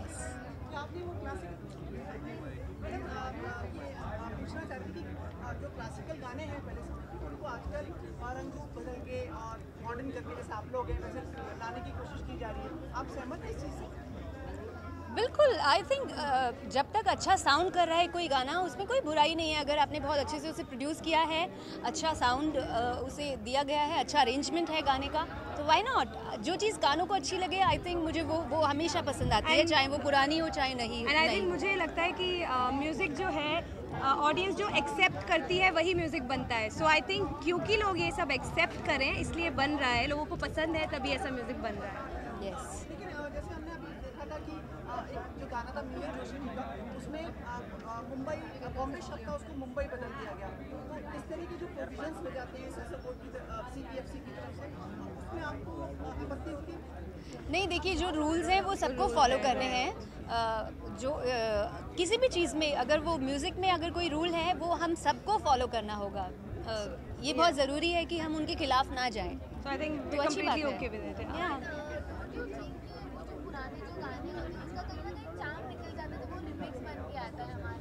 Yes. आपने वो पूछना चाहती थी कि जो क्लासिकल गाने हैं पहले से उनको आजकल रंग रूप बदल के और मॉडर्न करके जैसे आप लोग हैं वैसे लाने की कोशिश की जा रही है, आप सहमत हैं इस चीज़ से? बिल्कुल, आई थिंक जब तक अच्छा साउंड कर रहा है कोई गाना, उसमें कोई बुराई नहीं है। अगर आपने बहुत अच्छे से उसे प्रोड्यूस किया है, अच्छा साउंड उसे दिया गया है, अच्छा अरेंजमेंट है गाने का, तो व्हाई नॉट। जो चीज़ कानों को अच्छी लगे, आई थिंक मुझे वो हमेशा पसंद आती है, चाहे वो पुरानी हो चाहे नहीं। एंड आई थिंक मुझे लगता है कि म्यूज़िक जो है ऑडियंस जो एक्सेप्ट करती है वही म्यूज़िक बनता है। सो आई थिंक क्योंकि लोग ये सब एक्सेप्ट करें इसलिए बन रहा है, लोगों को पसंद है तभी ऐसा म्यूज़िक बन रहा है। यस। लेकिन जैसे हमने अभी देखा था कि एक जो गाना था मिलियन जोशी जी का, उसमें मुंबई बॉम्बे शब्द था उसको मुंबई बदल दिया गया, तो इस तरह के जो प्रोविजंस हो जाते हैं सेंसर बोर्ड की CPFC की तरफ से, उसमें आपको आपत्ति होती है? नहीं, देखिए जो रूल्स हैं वो सबको फॉलो करने हैं। जो किसी भी चीज़ में, अगर वो म्यूज़िक में अगर कोई रूल है वो हम सबको फॉलो करना होगा। ये बहुत ज़रूरी है कि हम उनके खिलाफ ना जाएं। सो आई थिंक तो अच्छी बात है। Okay with it. जो चीज़ जो पुराने जो गाने होते हैं उसका कहीं ना कहीं चार्म निकल जाता है, तो वो रिमिक्स बन के आता है हमारे।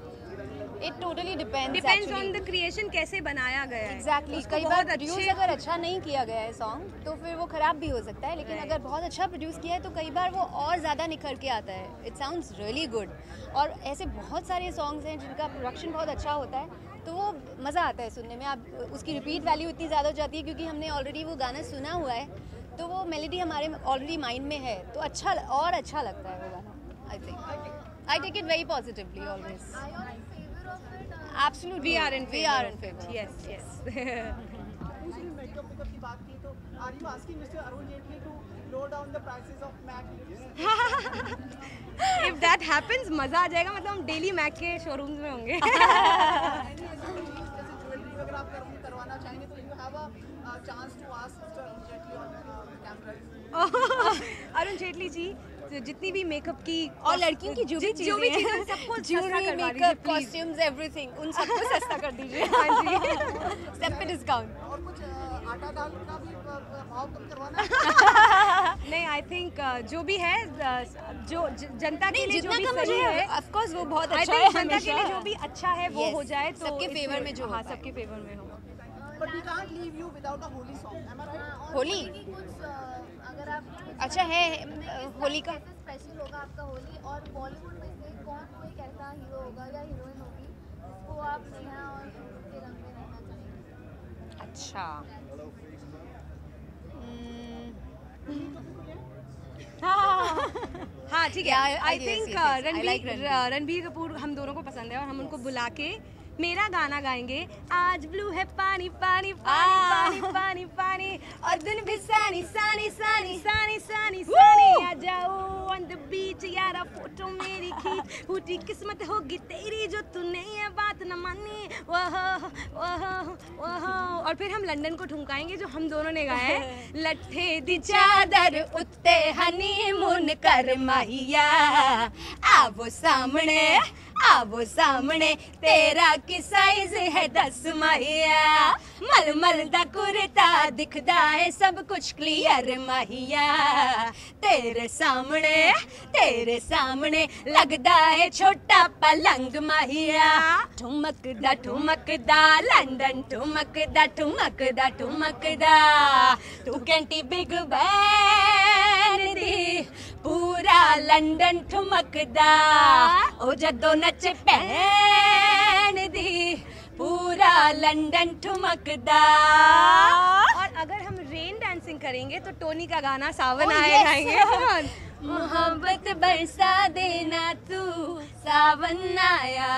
It totally depends depends on the creation कैसे बनाया गया है। एग्जैक्टली। कई बार प्रोड्यूस अगर अच्छा नहीं किया गया है सॉन्ग तो फिर वो ख़राब भी हो सकता है, लेकिन अगर बहुत अच्छा प्रोड्यूस किया है तो कई बार वो और ज़्यादा निखर के आता है। It sounds really good. और ऐसे बहुत सारे सॉन्ग्स हैं जिनका प्रोडक्शन बहुत अच्छा होता है, तो वो मज़ा आता है सुनने में। आप उसकी रिपीट वैल्यू इतनी ज़्यादा हो जाती है क्योंकि हमने ऑलरेडी वो गाना सुना हुआ है, तो वो मेलोडी हमारे ऑलरेडी माइंड में है, तो अच्छा और अच्छा लगता है वो गाना। I think I take it very positively always. Absolutely, we are in favor. Yes, yes. दूसरी मेकअप की बात की तो are you asking mister Arun Jaitley to low down the prices of Mac? If that happens मजा आ जाएगा, मतलब हम डेली मैक के शोरूम्स में होंगे। जैसे ज्वेलरी वगैरह आप करवाना चाहेंगे तो you have a chance to ask mister Arun Jaitley on camera. Arun Jaitley ji जितनी भी मेकअप की और लड़कियों की जो भी चीजें सबको ज्वेलरी, मेकअप, कॉस्ट्यूम्स, एवरीथिंग, उन सबको सस्ता कर दीजिए। हाँ जी। सब पे डिस्काउंट। और कुछ आटा दाल का भी भाव कम करवाना है? नहीं, आई थिंक जो भी है जो जनता के लिए जो भी जितना सही है, ऑफ कोर्स वो बहुत आई अच्छा थिंक है। जनता के लिए जो भी अच्छा है वो Yes, हो जाए तो सबके फेवर में जो हाँ, होता है। सबके फेवर में हो। But we can't leave you without a holy song. Am I right? Holi? कुछ अगर आप अच्छा है होली का। कैसे स्पेशल होगा आपका होली, और बॉलीवुड में से कौन कोई ऐसा हीरो होगा या हीरोइन होगी जिसको आप नेहा और उनके रंग में रहना चाहेंगे? अच्छा। हाँ ठीक है। Yeah, I yes, think yes, yes. I like Ranbir Kapoor हम दोनों को पसंद है और हम उनको बुला के मेरा गाना गाएंगे। आज ब्लू है पानी पानी पानी पानी पानी पानी और दिन भी सानी सानी सानी सानी सानी सानी। आ जाओ ऑन द बीच यारा, फोटो मेरी खींच, फूटी किस्मत होगी तेरी जो तूने ये बात न मानी। और फिर हम लंदन को ठुमकाएंगे जो हम दोनों ने गाया है। लट्ठे दी चादर उत्ते हनीमून कर माहिया, आवो सामने तेरा की साइज है 10 माहिया। मलमल दा कुर्ता दिखदा है सब कुछ क्लियर माहिया। तेरे सामने लगदा है छोटा पलंग माहिया। ठुमकदा लंदन ठुमकदा तू कैंटी बिग बैन दी पूरा लंदन ठुमकदा। ओ जदों नच पैन दी पूरा लंदन ठुमकदा। और अगर हम रेन डांसिंग करेंगे तो टोनी का गाना सावन आए गाएंगे। मोहब्बत बरसा देना तू, सावन आया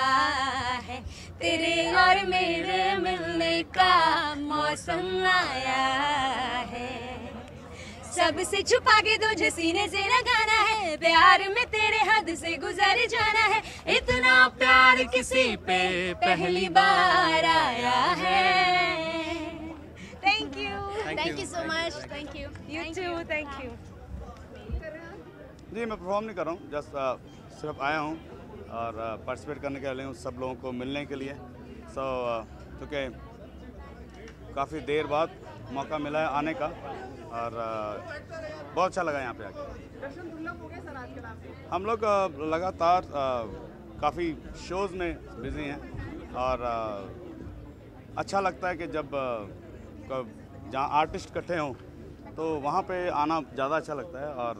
है, तेरे और मेरे मिलने का मौसम आया है। सबसे छुपा के तुझे सीने से लगाना है, प्यार में तेरे हद से गुजर जाना है। इतना प्यार किसी पे पहली बार आया है। Thank you so much. Thank you. You too, thank you. जी मैं परफॉर्म नहीं कर रहा हूँ, जस्ट सिर्फ आया हूँ और पार्टिसिपेट करने के लिए हूँ, सब लोगों को मिलने के लिए। क्योंकि काफ़ी देर बाद मौका मिला है आने का और बहुत अच्छा लगा यहाँ पे आके। दर्शन दुर्लभ हो गए सर आजकल आपके? हम लोग लगातार काफ़ी शोज़ में बिज़ी हैं और अच्छा लगता है कि जब जहाँ आर्टिस्ट इकट्ठे हों तो वहाँ पे आना ज़्यादा अच्छा लगता है। और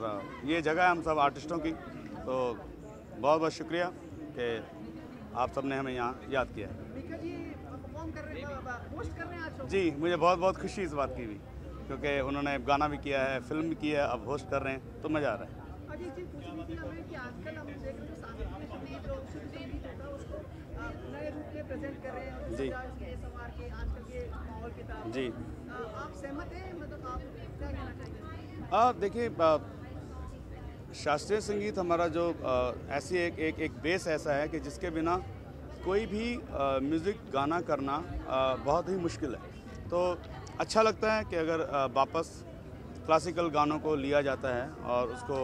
ये जगह है हम सब आर्टिस्टों की, तो बहुत बहुत शुक्रिया कि आप सब ने हमें यहाँ याद किया है। मीका जी परफॉर्म कर रहे हैं, होस्ट कर रहे हैं आज शो? जी, मुझे बहुत बहुत खुशी इस बात की भी, क्योंकि उन्होंने गाना भी किया है, फिल्म भी की है, अब होस्ट कर रहे हैं, तो मज़ा आ रहा है। और ये चीज़ पूछनी थी हमें कि आजकल हम देख रहे हैं जो सांस्कृतिक संगीत जो संगीत होता है उसको नए रूप में प्रेजेंट कर रहे हैं, जी। इसके सवार के आजकल के माहौल के तरफ। जी। आप सहमत हैं? मतलब आप क्या कहना चाहेंगे? देखिए, शास्त्रीय संगीत हमारा जो ऐसी एक बेस ऐसा है कि जिसके बिना कोई भी म्यूज़िक गाना करना बहुत ही मुश्किल है। तो अच्छा लगता है कि अगर वापस क्लासिकल गानों को लिया जाता है और उसको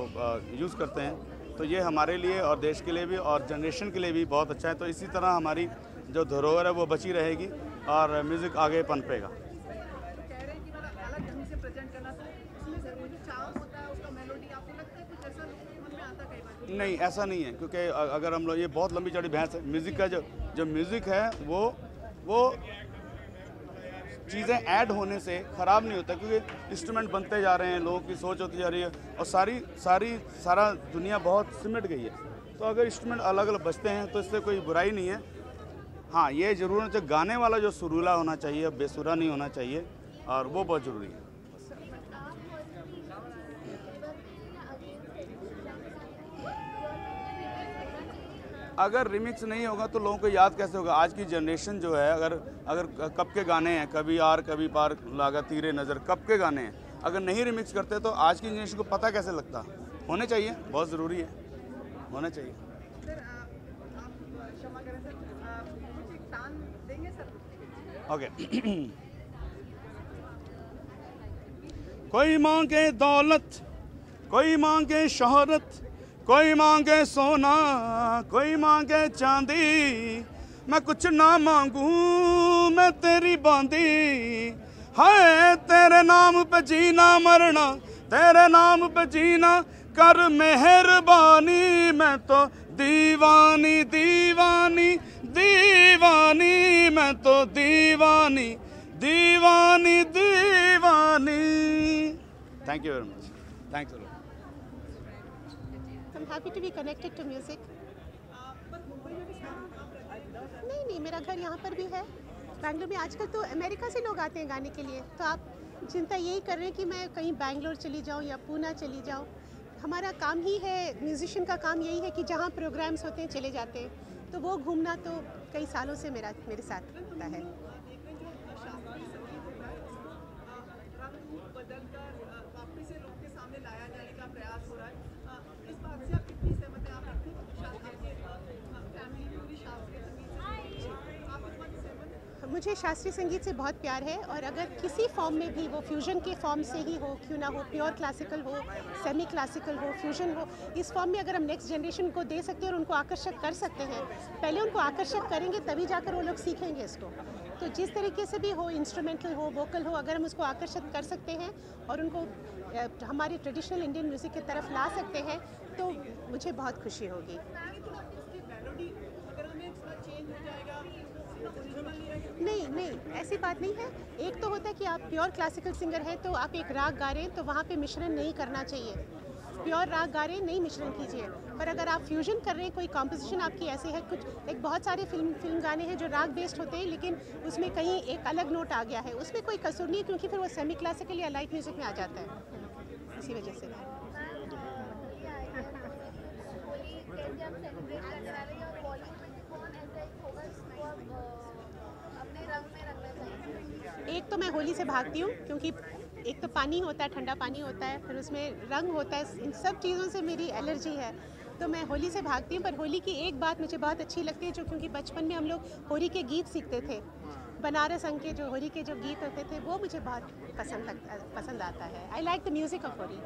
यूज़ करते हैं, तो ये हमारे लिए और देश के लिए भी और जनरेशन के लिए भी बहुत अच्छा है। तो इसी तरह हमारी जो धरोहर है वो बची रहेगी और म्यूज़िक आगे पनपेगा। तो कह रहे हैं कि मतलब अलग ढंग से प्रेजेंट करना, तो उसमें सर वो जो चाव होता है उसका मेलोडी, आपको लगता है कुछ ऐसा लोगों के मन में आता कई बार? नहीं, ऐसा नहीं है, क्योंकि अगर हम लोग, ये बहुत लंबी चौड़ी बहस है। म्यूज़िक का जो म्यूज़िक है वो चीज़ें ऐड होने से ख़राब नहीं होता, क्योंकि इंस्ट्रूमेंट बनते जा रहे हैं, लोगों की सोच होती जा रही है और सारा दुनिया बहुत सिमट गई है। तो अगर इंस्ट्रूमेंट अलग अलग बजते हैं तो इससे कोई बुराई नहीं है। हाँ, ये ज़रूर है, जो गाने वाला जो सुरीला होना चाहिए, बेसुरा नहीं होना चाहिए, और वो बहुत ज़रूरी है। अगर रिमिक्स नहीं होगा तो लोगों को याद कैसे होगा? आज की जनरेशन जो है, अगर कब के गाने हैं, कभी आर कभी पार लागा तीरे नज़र, कब के गाने हैं, अगर नहीं रिमिक्स करते तो आज की जनरेशन को पता कैसे लगता? होने चाहिए, बहुत ज़रूरी है, होना चाहिए। सर आप क्षमा करें सर, कुछ एक तान देंगे सर? ओके। कोई मांगे दौलत, कोई मांगे शोहरत, कोई मांगे सोना, कोई मांगे चांदी, मैं कुछ ना मांगू, मैं तेरी बांदी। हाय तेरे नाम पे जीना मरना, तेरे नाम पे जीना, कर मेहरबानी, मैं तो दीवानी दीवानी दीवानी, मैं तो दीवानी दीवानी दीवानी। Thank you very much. Thanks a lot. I'm happy to be connected to music. नहीं, मेरा घर यहाँ पर भी है, बैंगलोर में। आजकल तो अमेरिका से लोग आते हैं गाने के लिए, तो आप चिंता यही कर रहे हैं कि मैं कहीं बैंगलोर चली जाऊँ या पूना चली जाऊँ। हमारा काम ही है, म्यूजिशियन का काम यही है कि जहाँ प्रोग्राम्स होते हैं चले जाते हैं, तो वो घूमना तो कई सालों से मेरे साथ होता है। मुझे शास्त्रीय संगीत से बहुत प्यार है, और अगर किसी फॉर्म में भी, वो फ्यूजन के फॉर्म से ही हो क्यों ना हो, प्योर क्लासिकल हो, सेमी क्लासिकल हो, फ्यूजन हो, इस फॉर्म में अगर हम नेक्स्ट जनरेशन को दे सकते हैं और उनको आकर्षित कर सकते हैं, पहले उनको आकर्षित करेंगे तभी जाकर वो लोग सीखेंगे इसको। तो जिस तरीके से भी हो, इंस्ट्रूमेंटल हो, वोकल हो, अगर हम उसको आकर्षित कर सकते हैं और उनको हमारी ट्रेडिशनल इंडियन म्यूज़िक की तरफ ला सकते हैं, तो मुझे बहुत खुशी होगी। नहीं, ऐसी बात नहीं है। एक तो होता है कि आप प्योर क्लासिकल सिंगर हैं, तो आप एक राग गा रहे हैं तो वहाँ पे मिश्रण नहीं करना चाहिए। प्योर राग गा रहे हैं, नहीं मिश्रण कीजिए। पर अगर आप फ्यूजन कर रहे हैं, कोई कॉम्पोजिशन आपकी ऐसे है, एक बहुत सारे फिल्म गाने हैं जो राग बेस्ड होते हैं, लेकिन उसमें कहीं एक अलग नोट आ गया है, उसमें कोई कसूर नहीं, क्योंकि फिर वो सेमी क्लासिकल या लाइट म्यूज़िक में आ जाता है, इसी वजह से। एक तो मैं होली से भागती हूँ, क्योंकि एक तो पानी होता है, ठंडा पानी होता है, फिर उसमें रंग होता है, इन सब चीज़ों से मेरी एलर्जी है, तो मैं होली से भागती हूँ। पर होली की एक बात मुझे बहुत अच्छी लगती है, जो क्योंकि बचपन में हम लोग होली के गीत सीखते थे, बनारस अंग के जो होली के जो गीत होते थे, वो मुझे बहुत पसंद आता है। I like the music of Holi.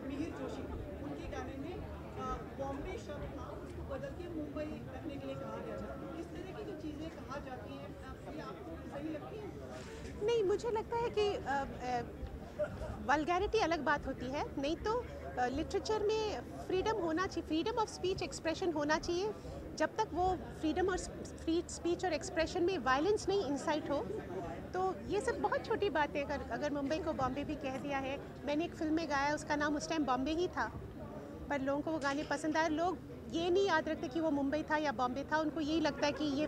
Mihir Joshi, उनके गाने में लगता है कि वल्गैरिटी अलग बात होती है, नहीं तो लिटरेचर में फ्रीडम होना चाहिए, फ्रीडम ऑफ स्पीच एक्सप्रेशन होना चाहिए। जब तक वो फ्रीडम और फ्री स्पीच और एक्सप्रेशन में वायलेंस नहीं इंसाइट हो, तो ये सब बहुत छोटी बात है। अगर मुंबई को बॉम्बे भी कह दिया है, मैंने एक फिल्म में गाया, उसका नाम उस टाइम बॉम्बे ही था, पर लोगों को वो गाने पसंद आए। लोग ये नहीं याद रखते कि वो मुंबई था या बॉम्बे था, उनको यही लगता है कि ये